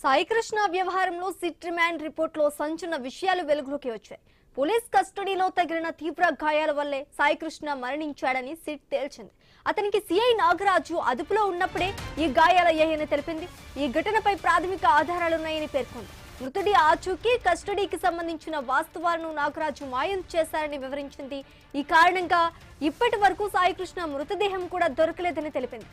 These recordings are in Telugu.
సాయి కృష్ణ వ్యవహారంలో సిట్ రిమాండ్ రిపోర్టులో సంచలన విషయాలు వెలుగులోకి వచ్చాయి. పోలీస్ కస్టడీలో తగిలిన తీవ్ర గాయాల వల్లే సాయి కృష్ణ మరణించాడని సిట్ తేల్చింది. అతనికి సిఐ నాగరాజు అదుపులో ఉన్నప్పుడే ఈ గాయాలయ్యాయని తెలిపింది. ఈ ఘటనపై ప్రాథమిక ఆధారాలున్నాయని పేర్కొంది. మృతుడి ఆచూకీ, కస్టడీకి సంబంధించిన వాస్తవాలను నాగరాజు మాయం చేశారని వివరించింది. ఈ కారణంగా ఇప్పటి వరకు సాయి కృష్ణ మృతదేహం కూడా దొరకలేదని తెలిపింది.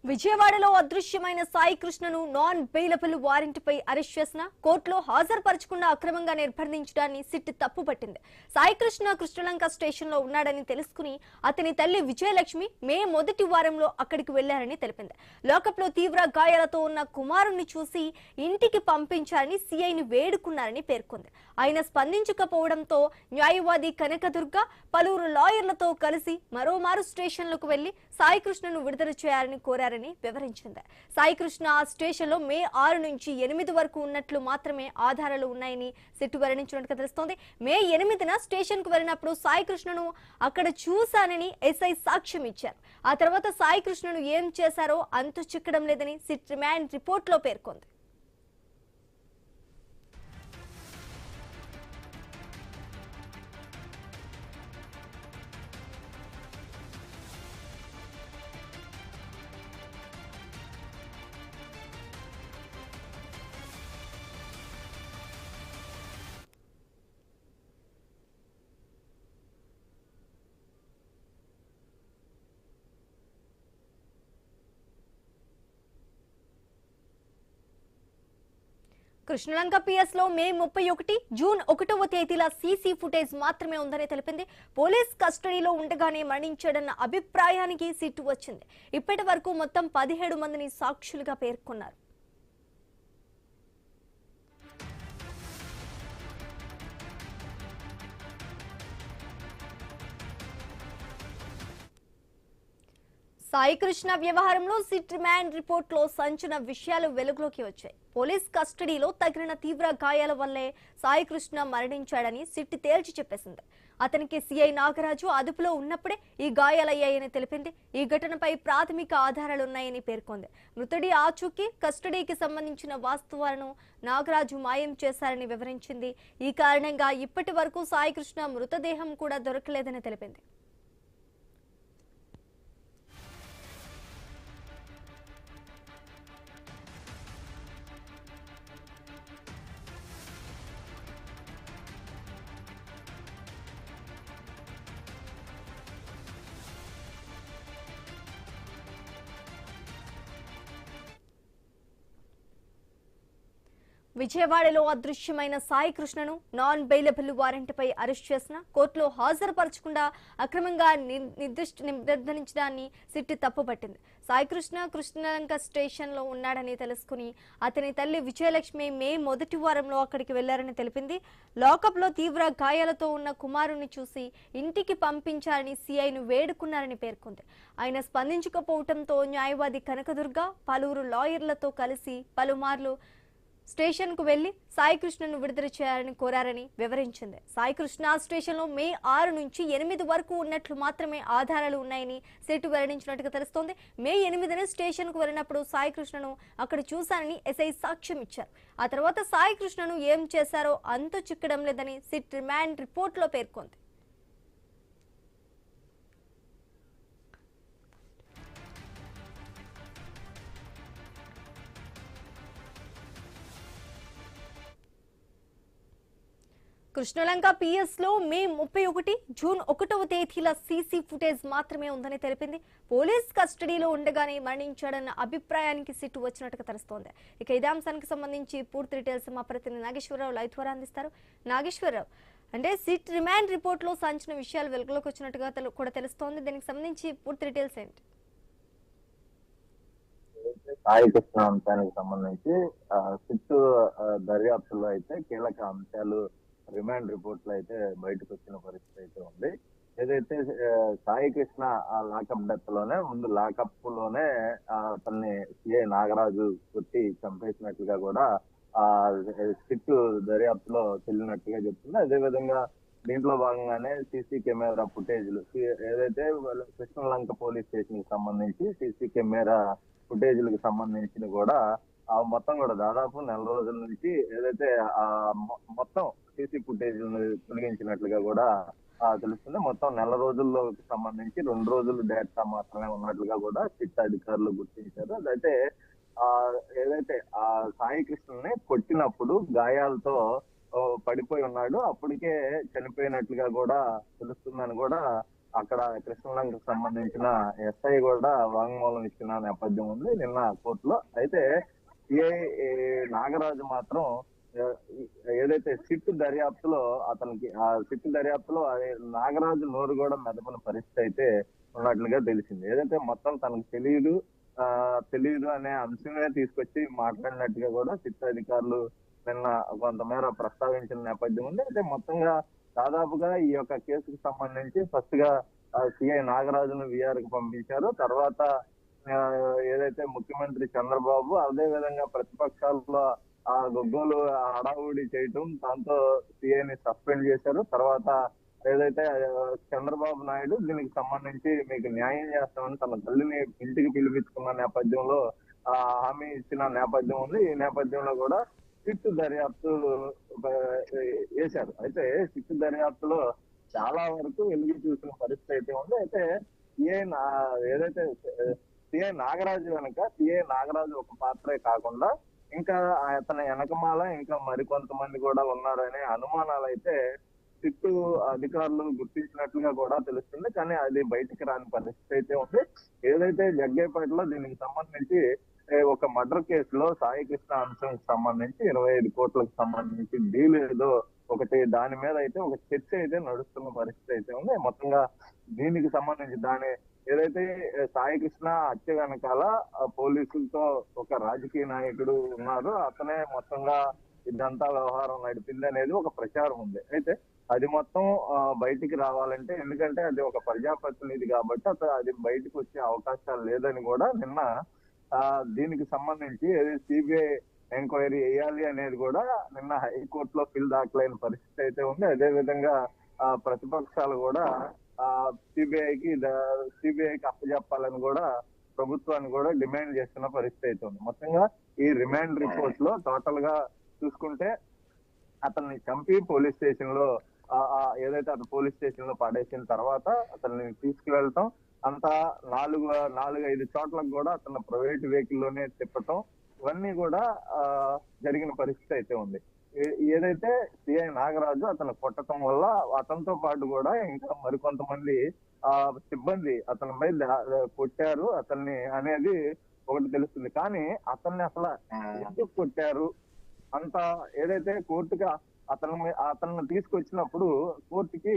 విజయవాడలో అదృశ్యమైన సాయి కృష్ణను నాన్ బెయిలబుల్ వారెంట్పై అరెస్ట్ చేసిన కోర్టులో హాజరుపరచకుండా అక్రమంగా నిర్బంధించడాన్ని సిట్ తప్పుపట్టింది. సాయి కృష్ణ కృష్ణలంక స్టేషన్లో ఉన్నాడని తెలుసుకుని అతని తల్లి విజయలక్ష్మి మే మొదటి వారంలో అక్కడికి వెళ్లారని తెలిపింది. లోకప్లో తీవ్ర గాయాలతో ఉన్న కుమారుణ్ణి చూసి ఇంటికి పంపించారని సిఐని వేడుకున్నారని పేర్కొంది. ఆయన స్పందించకపోవడంతో న్యాయవాది కనకదుర్గ పలువురు లాయర్లతో కలిసి మరోమారు స్టేషన్లకు వెళ్లి సాయి కృష్ణను విడుదల చేయాలని కోరారని వివరించింది. సాయి కృష్ణ ఆ స్టేషన్లో మే 6 నుంచి 8 వరకు ఉన్నట్లు మాత్రమే ఆధారాలు ఉన్నాయని సిట్టు వెల్లడించినట్టుగా తెలుస్తోంది. మే 8న స్టేషన్ కు వెళ్ళినప్పుడు సాయి కృష్ణను అక్కడ చూశానని ఎస్ఐ సాక్ష్యం ఇచ్చారు. ఆ తర్వాత సాయి కృష్ణను ఏం చేశారో అంతు చిక్కడం లేదని సిట్ రిమాండ్ రిపోర్టులో పేర్కొంది. కృష్ణలంక పిఎస్ లో మే 31, జూన్ 1వ తేదీల సీసీ ఫుటేజ్ మాత్రమే ఉందని తెలిపింది. పోలీస్ కస్టడీలో ఉండగానే మరణించాడన్న అభిప్రాయానికి సిట్టు వచ్చింది. ఇప్పటి వరకు మొత్తం 17 మందిని సాక్షులుగా పేర్కొన్నారు. సాయి కృష్ణ వ్యవహారంలో సిట్ రిమాండ్ రిపోర్టులో సంచలన విషయాలు వెలుగులోకి వచ్చాయి. పోలీస్ కస్టడీలో తగిలిన తీవ్ర గాయాల వల్లే సాయి కృష్ణ మరణించాడని సిట్ తేల్చి చెప్పేసింది. అతనికి సిఐ నాగరాజు అదుపులో ఉన్నప్పుడే ఈ గాయాలయ్యాయని తెలిపింది. ఈ ఘటనపై ప్రాథమిక ఆధారాలున్నాయని పేర్కొంది. మృతుడి ఆచూకీ, కస్టడీకి సంబంధించిన వాస్తవాలను నాగరాజు మాయం చేశారని వివరించింది. ఈ కారణంగా ఇప్పటి వరకు సాయి కృష్ణ మృతదేహం కూడా దొరకలేదని తెలిపింది. విజయవాడలో అదృశ్యమైన సాయి కృష్ణను నాన్ బెయిలబుల్ వారెంట్పై అరెస్ట్ చేసిన కోర్టులో హాజరుపరచకుండా అక్రమంగా నిర్ధారించడాన్ని సిట్ తప్పుపట్టింది. సాయి కృష్ణ కృష్ణలంక స్టేషన్లో ఉన్నాడని తెలుసుకుని అతని తల్లి విజయలక్ష్మి మే మొదటి వారంలో అక్కడికి వెళ్లారని తెలిపింది. లాకప్లో తీవ్ర గాయాలతో ఉన్న కుమారుణ్ణి చూసి ఇంటికి పంపించారని సిఐను వేడుకున్నారని పేర్కొంది. ఆయన స్పందించకపోవడంతో న్యాయవాది కనకదుర్గ పలువురు లాయర్లతో కలిసి పలుమార్లు స్టేషన్ కు వెళ్లి సాయి కృష్ణను విడుదల చేయాలని కోరారని వివరించింది. సాయి కృష్ణ స్టేషన్ లో మే 6 నుంచి 8 వరకు ఉన్నట్లు మాత్రమే ఆధారాలు ఉన్నాయని సిట్ వెల్లడించినట్టుగా తెలుస్తోంది. మే 8న స్టేషన్ కు వెళ్ళినప్పుడు సాయి కృష్ణను అక్కడ చూశానని ఎస్ఐ సాక్ష్యం ఇచ్చారు. ఆ తర్వాత సాయి కృష్ణను ఏం చేశారో అంతు చిక్కడం లేదని సిట్ రిమాండ్ రిపోర్టులో పేర్కొంది. కృష్ణలంక పిఎస్ లో మే 31, జూన్ 1వ తేదీల సీసీ ఫుటేజ్ మాత్రమే ఉందని తెలిపింది. పోలీస్ కస్టడీలో ఉండగానే మరణించాడన్న అభిప్రాయానికి సిట్టు వచ్చినట్టుగా తెలుస్తోంది. ఇక ఇదే అంశానికి సంబంధించి పూర్తి డీటెయిల్స్ మా ప్రతినిధి నాగేశ్వరరావు లైవ్ ద్వారా అందిస్తారు. నాగేశ్వరరావు, అంటే సిట్ రిమాండ్ రిపోర్ట్ లో సంచలన విషయాలు వెలుగులోకి వచ్చినట్టుగా కూడా తెలుస్తోంది. దీనికి సంబంధించి పూర్తి డీటెయిల్స్ ఏంటి? సాయి కృష్ణ అంశానికి సంబంధించి సిట్ దర్యాప్తులో అయితే కీలక అంశాలు రిమాండ్ రిపోర్ట్ లో అయితే బయటకు వచ్చిన పరిస్థితి అయితే ఉంది. ఏదైతే సాయి కృష్ణ లాకప్ డెత్ లోనే ముందు లాకప్ లోనే అతన్ని సిఐ నాగరాజు కొట్టి చంపేసినట్లుగా కూడా ఆ సిట్ దర్యాప్తులో చెల్లినట్టుగా చెప్తుంది. అదే విధంగా దీంట్లో భాగంగానే సీసీ కెమెరా ఫుటేజ్లు ఏదైతే కృష్ణలంక పోలీస్ స్టేషన్ కి సంబంధించి సీసీ కెమెరా ఫుటేజ్లకు సంబంధించిన కూడా ఆ మొత్తం కూడా దాదాపు నెల రోజుల నుంచి ఏదైతే ఆ మొత్తం సీసీ ఫుటేజ్ తొలగించినట్లుగా కూడా తెలుస్తుంది. మొత్తం నెల రోజుల్లో సంబంధించి 2 రోజులు డేటా మాత్రమే ఉన్నట్లుగా కూడా సిట్ అధికారులు గుర్తించారు. అదైతే ఆ ఏదైతే ఆ సాయి కృష్ణని కొట్టినప్పుడు గాయాలతో పడిపోయి ఉన్నాడు, అప్పటికే చనిపోయినట్లుగా కూడా తెలుస్తుందని కూడా అక్కడ కృష్ణలంకకు సంబంధించిన ఎస్ఐ కూడా వాంగ్మూలం ఇచ్చిన నేపథ్యం ఉంది నిన్న కోర్టులో. అయితే ఏ నాగరాజు మాత్రం ఏదైతే సిట్ దర్యాప్తులో అతనికి ఆ సిట్ దర్యాప్తులో నాగరాజు నోరు కూడా మెదపని పరిస్థితి అయితే ఉన్నట్లుగా తెలిసింది. ఏదైతే మొత్తం తనకు తెలియదు అనే అంశమే తీసుకొచ్చి మాట్లాడినట్టుగా కూడా సిట్ అధికారులు నిన్న కొంతమేర ప్రస్తావించిన నేపథ్యం ఉంది. అయితే మొత్తంగా దాదాపుగా ఈ యొక్క కేసుకు సంబంధించి ఫస్ట్ గా సిఐ నాగరాజును విఆర్ కి పంపించారు. తర్వాత ఏదైతే ముఖ్యమంత్రి చంద్రబాబు అదే విధంగా ప్రతిపక్షాల్లో ఆ గొగ్గోలు హడావుడి చేయటం, దాంతో సిఐని సస్పెండ్ చేశారు. తర్వాత ఏదైతే చంద్రబాబు నాయుడు దీనికి సంబంధించి మీకు న్యాయం చేస్తామని తన తల్లిని ఇంటికి పిలిపించుకున్న నేపథ్యంలో హామీ ఇచ్చిన నేపథ్యం ఉంది. ఈ నేపథ్యంలో కూడా సిట్ దర్యాప్తు వేశారు. అయితే సిట్ దర్యాప్తులో చాలా వరకు వెలుగు చూసిన పరిస్థితి అయితే ఉంది. అయితే ఏదైతే సిఐ నాగరాజు వెనక సిఐ నాగరాజు ఒక పాత్రే కాకుండా ఇంకా అతని వెనకమాల ఇంకా మరికొంతమంది కూడా ఉన్నారనే అనుమానాలు అయితే సిట్టు అధికారులు గుర్తించినట్లుగా కూడా తెలుస్తుంది. కానీ అది బయటికి రాని పరిస్థితి అయితే ఉంది. ఏదైతే జగ్గేపేటలో దీనికి సంబంధించి ఒక మర్డర్ కేసులో సాయి కృష్ణ అంశానికి సంబంధించి 25 కోట్లకు సంబంధించి డీల్ ఏదో ఒకటి దాని మీద అయితే ఒక చర్చ అయితే నడుస్తున్న పరిస్థితి అయితే ఉంది. మొత్తంగా దీనికి సంబంధించి ఏదైతే సాయి కృష్ణ హత్య వెనకాల పోలీసులతో ఒక రాజకీయ నాయకుడు ఉన్నారు, అతనే మొత్తంగా ఇదంతా వ్యవహారం నడిపింది అనేది ఒక ప్రచారం ఉంది. అయితే అది మొత్తం బయటికి రావాలంటే, ఎందుకంటే అది ఒక ప్రజాప్రతినిధి కాబట్టి అది బయటకు వచ్చే అవకాశాలు లేదని కూడా నిన్న దీనికి సంబంధించి సిబిఐ ఎంక్వైరీ వేయాలి అనేది కూడా నిన్న హైకోర్టులో పిల్ దాఖలైన పరిస్థితి అయితే ఉంది. అదే విధంగా ప్రతిపక్షాలు కూడా సిబిఐకి అప్పచెప్పాలని కూడా ప్రభుత్వాన్ని కూడా డిమాండ్ చేస్తున్న పరిస్థితి అయితే ఉంది. మొత్తంగా ఈ రిమాండ్ రిపోర్ట్ లో టోటల్ గా చూసుకుంటే అతన్ని చంపి పోలీస్ స్టేషన్ లో ఏదైతే అతను పోలీస్ స్టేషన్ లో పడేసిన తర్వాత అతన్ని తీసుకువెళ్ళటం, అంతా 4-5 చోట్లకు కూడా అతను ప్రైవేట్ వెహికల్ లోనే తిప్పటం, ఇవన్నీ కూడా జరిగిన పరిస్థితి అయితే ఉంది. ఏదైతే సిఐ నాగరాజు అతను కొట్టడం వల్ల అతనితో పాటు కూడా ఇంకా మరికొంతమంది సిబ్బంది అతని మీద కొట్టారు అతన్ని అనేది ఒకటి తెలుస్తుంది. కానీ అతన్ని అసలు ఎందుకు కొట్టారు అంత ఏదైతే కోర్టుగా అతన్ని తీసుకొచ్చినప్పుడు కోర్టుకి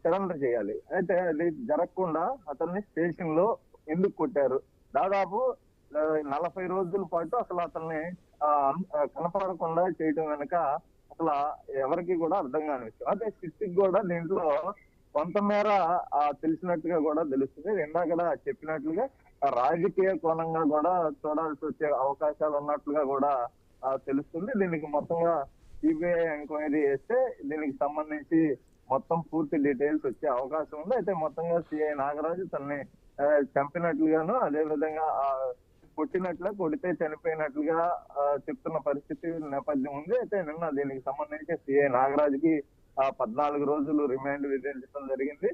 సరెండర్ చేయాలి. అయితే అది జరగకుండా అతన్ని స్టేషన్ లో ఎందుకు కొట్టారు? దాదాపు 40 రోజుల పాటు అసలు అతన్ని కనపడకుండా చేయడం వెనక అసలు ఎవరికి కూడా అర్థం కాని విషయం. అదే సిట్కి కూడా దీంట్లో కొంతమేర తెలిసినట్టుగా కూడా తెలుస్తుంది. ఇందాక చెప్పినట్లుగా రాజకీయ కోణంగా కూడా చూడాల్సి వచ్చే అవకాశాలు ఉన్నట్లుగా కూడా తెలుస్తుంది. దీనికి మొత్తంగా సిబిఐ ఎంక్వైరీ చేస్తే దీనికి సంబంధించి మొత్తం పూర్తి డీటెయిల్స్ వచ్చే అవకాశం ఉంది. అయితే మొత్తంగా సిఐ నాగరాజు తనని చంపినట్లుగాను, అదే విధంగా కొడితే చనిపోయినట్లుగా చెప్తున్న పరిస్థితి నేపథ్యం ఉంది. అయితే నిన్న దీనికి సంబంధించి సిఐ నాగరాజుకి 14 రోజులు రిమాండ్ విధించడం జరిగింది.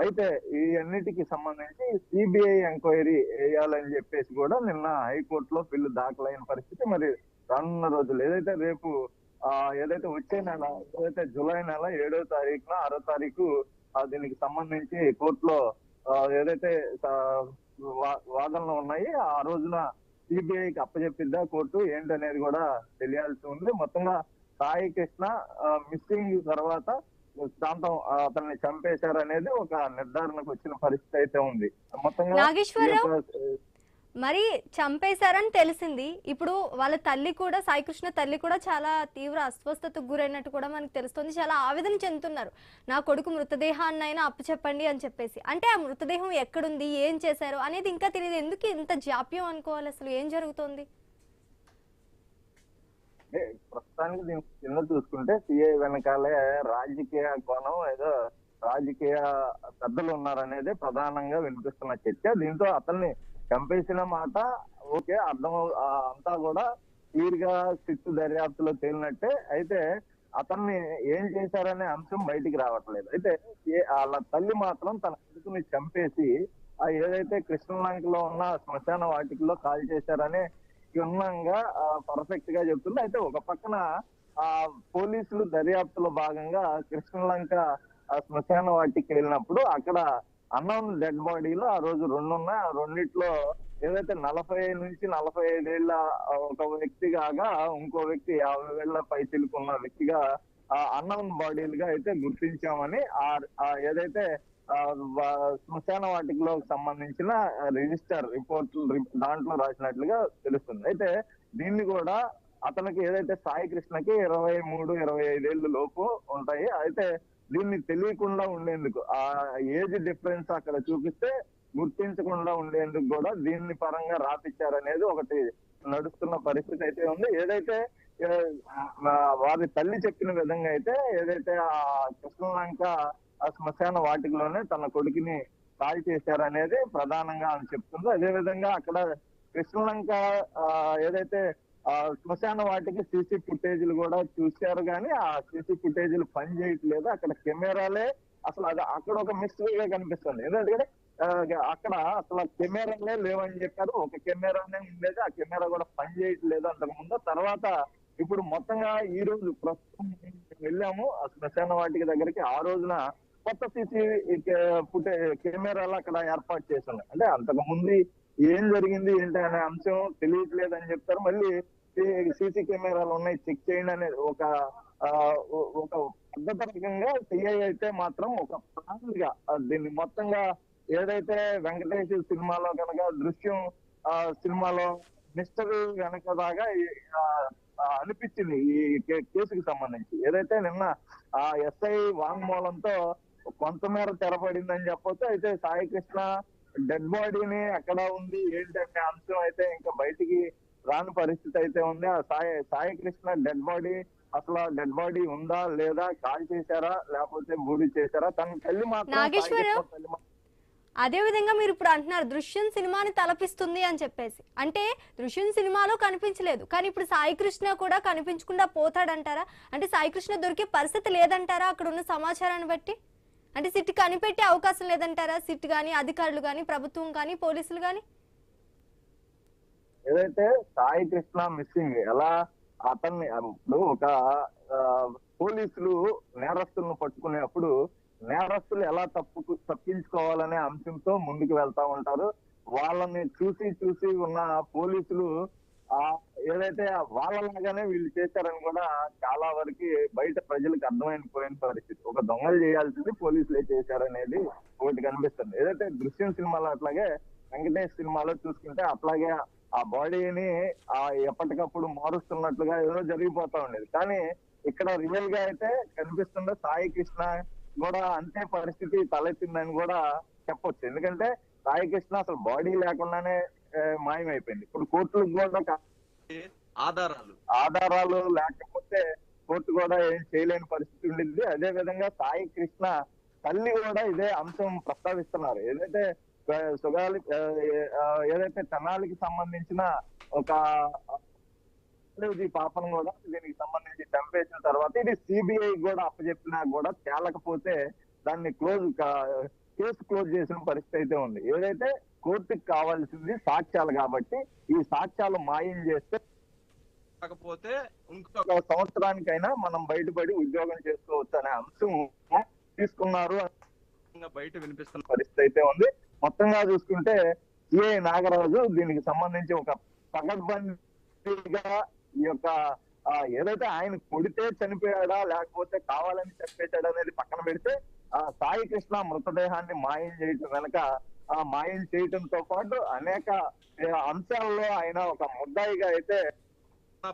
అయితే ఈ అన్నిటికి సంబంధించి సిబిఐ ఎంక్వైరీ వేయాలని చెప్పేసి కూడా నిన్న హైకోర్టులో బిల్లు దాఖలైన పరిస్థితి. మరి రానున్న రోజులు ఏదైతే రేపు ఏదైతే వచ్చే నెల ఏదైతే జూలై నెల 7వ తారీఖున 6వ తారీఖు దీనికి సంబంధించి కోర్టులో ఏదైతే వాదనలు ఉన్నాయి, ఆ రోజున సిబిఐకి అప్పచెప్పిద్దా కోర్టు ఏంటనేది కూడా తెలియాల్సి ఉంది. మొత్తంగా సాయి కృష్ణ మిస్సింగ్ తర్వాత ప్రాంతం అతన్ని చంపేశారనేది ఒక నిర్ధారణకు వచ్చిన పరిస్థితి అయితే ఉంది. మొత్తంగా మరి చంపేశారని తెలిసింది. ఇప్పుడు వాళ్ళ తల్లి కూడా, సాయికృష్ణ తల్లి కూడా చాలా తీవ్ర అస్వస్థతకు గురైనట్టు కూడా మనకు తెలుస్తుంది. చాలా ఆవేదన చెందుతున్నారు. నా కొడుకు మృతదేహాన్ని అయినా అప్పచెప్పండి అని చెప్పేసి. అంటే ఆ మృతదేహం ఎక్కడుంది, ఏం చేశారు అనేది ఇంకా తెలియదు. ఎందుకు ఇంత జాప్యం అనుకోవాలి? అసలు ఏం జరుగుతోంది? ప్రస్తుతానికి దీని కింద చూసుకుంటే సిఐ వెనకాలే రాజకీయ కోణం ఏదో రాజకీయ పెద్దలు ఉన్నారనేది ప్రధానంగా వినిపిస్తున్న చర్చ. దీంతో అతన్ని చంపేసిన మాట ఓకే అర్థం, అంతా కూడా క్లియర్ గా సిట్టు దర్యాప్తులో తేలినట్టే. అయితే అతన్ని ఏం చేశారనే అంశం బయటికి రావట్లేదు. అయితే వాళ్ళ తల్లి మాత్రం తన కొడుకుని చంపేసి ఏదైతే కృష్ణలంకలో ఉన్న శ్మశాన వాటికలో కాల్ చేశారని క్షుణ్ణంగా పర్ఫెక్ట్ గా చెప్తుంది. అయితే ఒక పక్కన పోలీసులు దర్యాప్తులో భాగంగా కృష్ణలంక శ్మశాన వాటికి వెళ్ళినప్పుడు అక్కడ అన్నౌన్ డెడ్ బాడీలో ఆ రోజు 2 ఉన్నాయి. ఆ రెండిట్లో ఏదైతే 40 నుంచి 45 ఏళ్ల ఒక వ్యక్తి కాగా ఇంకో వ్యక్తి 50 ఏళ్ల పై తెలుకున్న వ్యక్తిగా అన్నౌన్ బాడీలుగా అయితే గుర్తించామని ఏదైతే శ్మశాన వాటికలో సంబంధించిన రిజిస్టర్ రిపోర్ట్ దాంట్లో రాసినట్లుగా తెలుస్తుంది. అయితే దీన్ని కూడా అతనికి ఏదైతే సాయి కృష్ణకి 23-25 ఏళ్ళు లోపు ఉంటాయి. అయితే దీన్ని తెలియకుండా ఉండేందుకు ఆ ఏజ్ డిఫరెన్స్ అక్కడ చూపిస్తే గుర్తించకుండా ఉండేందుకు కూడా దీన్ని పరంగా రాపిచ్చారనేది ఒకటి నడుస్తున్న పరిస్థితి అయితే ఉంది. ఏదైతే వారి తల్లి చెప్పిన విధంగా అయితే ఏదైతే ఆ కృష్ణలంక ఆ శ్మశాన వాటికలోనే తన కొడుకుని కాల్ చేశారనేది ప్రధానంగా అని చెప్తుంది. అదే విధంగా అక్కడ కృష్ణలంక ఏదైతే శ్మశాన వాటికి సీసీ ఫుటేజీలు కూడా చూశారు, కానీ ఆ సీసీ ఫుటేజీలు పని చేయట్లేదు. అక్కడ కెమెరాలే అసలు అది అక్కడ ఒక మిస్టరీగా కనిపిస్తుంది. ఎందుకంటే అక్కడ అసలు కెమెరాలే లేవని చెప్పారు. ఒక కెమెరానే ఉండేది, ఆ కెమెరా కూడా పని చేయట్లేదు అంతకుముందు. తర్వాత ఇప్పుడు మొత్తంగా ఈ రోజు ప్రస్తుతం వెళ్ళాము ఆ శ్మశాన వాటికి దగ్గరికి. ఆ రోజున కొత్త సీసీ కెమెరాలు అక్కడ ఏర్పాటు చేసి ఉన్నాయి. అంటే అంతకు ముందు ఏం జరిగింది ఏంటి అనే అంశం తెలియట్లేదు అని చెప్తారు. మళ్ళీ సీసీ కెమెరాలు ఉన్నాయి చెక్ చేయండి అనేది ఒక పద్ధతిగా సిఐ అయితే మాత్రం ఒక ప్లాన్ గా దీన్ని మొత్తంగా ఏదైతే వెంకటేష్ సినిమాలో కనుక దృశ్యం సినిమాలో మిస్టరీ వెనక దాకా అనిపించింది ఈ కేసుకి సంబంధించి. ఏదైతే నిన్న ఆ ఎస్ఐ వాంగ్మూలంతో కొంతమేర తెరపడిందని చెప్పొచ్చు. అయితే సాయి కృష్ణ డెడ్ బాడీని ఎక్కడ ఉంది ఏంటంటే అంశం అయితే ఇంకా బయటికి రాని పరిస్థితి అయితే ఉంది. ఆ సాయి కృష్ణ డెడ్ బాడీ అసలు డెడ్ బాడీ ఉందా లేదా, కాల్ చేశారా లేకపోతే బూడి చేశారా, తన తల్లి మాత్రం అదే విధంగా మీరు ఇప్పుడు అంటున్నారు దృశ్యం సినిమాని తలపిస్తుంది అని చెప్పేసి. అంటే దృశ్యం సినిమాలో కనిపించలేదు, కానీ ఇప్పుడు సాయి కృష్ణ కూడా కనిపించకుండా పోతాడంటారా? అంటే సాయి కృష్ణ దొరికే పరిస్థితి లేదంటారా అక్కడ ఉన్న సమాచారాన్ని బట్టి? అంటే సిట్ కనిపెట్టే అవకాశం లేదంటారా? సిట్ గానీ, అధికారులు గానీ, ప్రభుత్వం గానీ, పోలీసులు గానీ? ఏదైతే సాయి కృష్ణ మిస్సింగ్ ఎలా అతన్ని ఇప్పుడు ఒక పోలీసులు నేరస్తులను పట్టుకునేప్పుడు నేరస్తులు ఎలా తప్పించుకోవాలనే అంశంతో ముందుకు వెళ్తా ఉంటారు. వాళ్ళని చూసి ఉన్న పోలీసులు ఏదైతే వాళ్ళలాగానే వీళ్ళు చేశారని కూడా చాలా వరకు బయట ప్రజలకు అర్థమైపోయిన పరిస్థితి. ఒక దొంగలు చేయాల్సింది పోలీసులే చేశారనేది ఒకటి కనిపిస్తుంది. ఏదైతే దృశ్యం సినిమాలో అట్లాగే వెంకటేష్ సినిమాలో చూసుకుంటే అట్లాగే ఆ బాడీని ఎప్పటికప్పుడు మారుస్తున్నట్లుగా ఏదో జరిగిపోతా ఉండేది. కానీ ఇక్కడ రియల్ గా అయితే కనిపిస్తుంది సాయి కృష్ణ కూడా అంతే పరిస్థితి తలెత్తిందని కూడా చెప్పొచ్చు. ఎందుకంటే సాయి కృష్ణ అసలు బాడీ లేకుండానే మాయమైపోయింది. ఇప్పుడు కోర్టులకు కూడా ఆధారాలు లేకపోతే కోర్టు కూడా ఏం చేయలేని పరిస్థితి ఉండింది. అదే విధంగా సాయి కృష్ణ తల్లి కూడా ఇదే అంశం ప్రస్తావిస్తున్నారు. ఏదైతే సుగాలి ఏదైతే తెనాలికి సంబంధించిన ఒక పాపను కూడా దీనికి సంబంధించి చంపేసిన తర్వాత ఇది సిబిఐ కూడా అప్పచెప్పినా కూడా తేలకపోతే దాన్ని కేసు క్లోజ్ చేసిన పరిస్థితి అయితే ఉంది. ఏదైతే కోర్టుకి కావాల్సింది సాక్ష్యాలు కాబట్టి ఈ సాక్ష్యాలు మాయం చేస్తే కాకపోతే ఇంకొక సంవత్సరానికైనా మనం బయటపడి ఉద్యోగం చేసుకోవచ్చు అనే అంశం తీసుకున్నారు బయట వినిపిస్తున్న పరిస్థితి అయితే ఉంది. మొత్తంగా చూసుకుంటే సిఐ నాగరాజు దీనికి సంబంధించి ఒక పగడ్బందీగా ఈ యొక్క ఏదైతే ఆయన కొడితే చనిపోయాడా లేకపోతే కావాలని చంపేశాడా అనేది పక్కన పెడితే సాయి కృష్ణ మృతదేహాన్ని మాయం చేయటం వెనక మాయం చేయటంతో పాటు అనేక అంశాల్లో ఆయన ఒక ముద్దాయిగా అయితే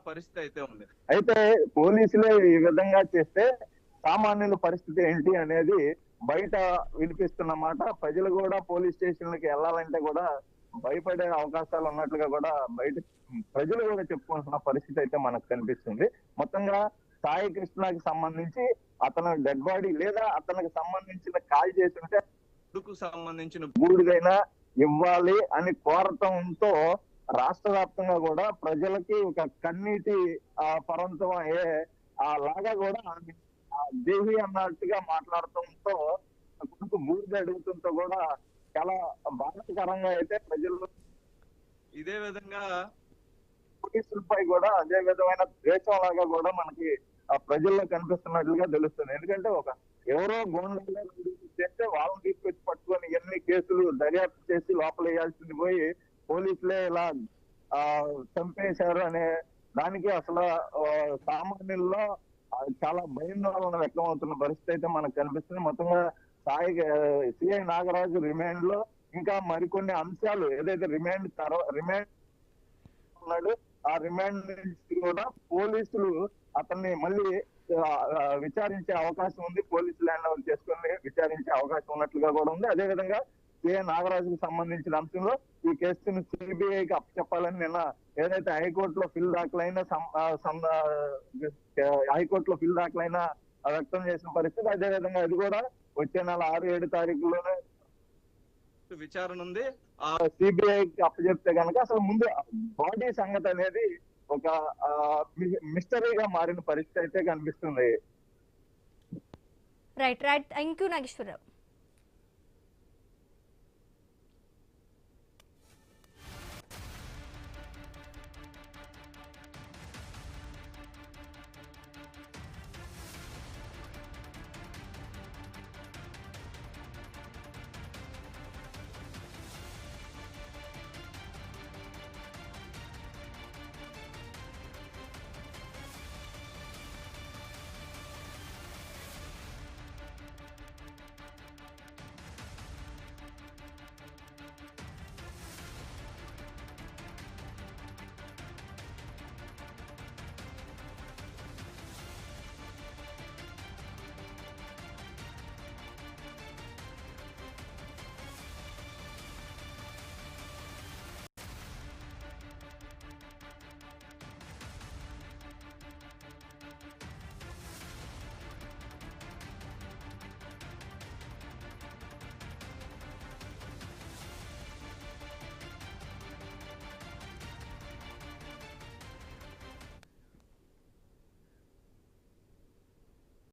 పరిస్థితి అయితే ఉంది. అయితే పోలీసులే ఈ విధంగా చేస్తే సామాన్యుల పరిస్థితి ఏంటి అనేది బయట వినిపిస్తున్న మాట. ప్రజలు కూడా పోలీస్ స్టేషన్లకి వెళ్ళాలంటే కూడా భయపడే అవకాశాలు ఉన్నట్లుగా కూడా బయట ప్రజలు కూడా చెప్పుకుంటున్న పరిస్థితి అయితే మనకు కనిపిస్తుంది. మొత్తంగా సాయి కృష్ణకి సంబంధించి అతను డెడ్ బాడీ లేదా అతనికి సంబంధించిన కాల్ చేసి ఉంటే సంబంధించిన బూడిదైనా ఇవ్వాలి అని కోరటంతో రాష్ట్ర వ్యాప్తంగా కూడా ప్రజలకి ఒక కన్నీటి పరంతం అయ్యే లాగా కూడా దేవి అన్నట్టుగా మాట్లాడటంతో కొడుకు బూడిద అడుగుతుంతో కూడా చాలా బాధాకరంగా అయితే ప్రజల్లో ఇదే విధంగా పోలీసులపై కూడా అదే విధమైన ద్వేషం లాగా కూడా మనకి ప్రజల్లో కనిపిస్తున్నట్లుగా తెలుస్తుంది. ఎందుకంటే ఎవరో గోండాలో చేస్తే వాళ్ళని తీసుకొచ్చి పట్టుకొని ఎన్ని కేసులు దర్యాప్తు చేసి లోపల వేయాల్సింది పోయి పోలీసులే ఇలా చంపేశారు అనే దానికి అసలు సామాన్యుల్లో చాలా భయాందోళన వ్యక్తం అవుతున్న పరిస్థితి అయితే మనకు కనిపిస్తుంది. మొత్తంగా సిఐ నాగరాజు రిమాండ్ లో ఇంకా మరికొన్ని అంశాలు ఏదైతే రిమాండ్ ఉన్నాడు ఆ రిమాండ్ నుంచి కూడా పోలీసులు అతన్ని మళ్ళీ విచారించే అవకాశం ఉంది. పోలీసులు హ్యాండ్ ఓవర్ చేసుకుని విచారించే అవకాశం ఉన్నట్లుగా కూడా ఉంది. అదే విధంగా సిఐ నాగరాజుకు సంబంధించిన అంశంలో ఈ కేసును సిబిఐకి అప్పచెప్పాలని నిన్న ఏదైతే హైకోర్టులో ఫిల్ దాఖలైన వ్యక్తం చేసిన పరిస్థితి. అదే విధంగా అది కూడా వచ్చే నెల 6-7 తారీఖులోనే విచారణ ఉంది. ఆ సిబిఐకి అప్పచెప్తే కనుక అసలు ముందు బాడీ సంగతి అనేది ఒక మిస్టరీగా మారిన పరిస్థితి అయితే కనిపిస్తుంది. Right thank you Nageswararao.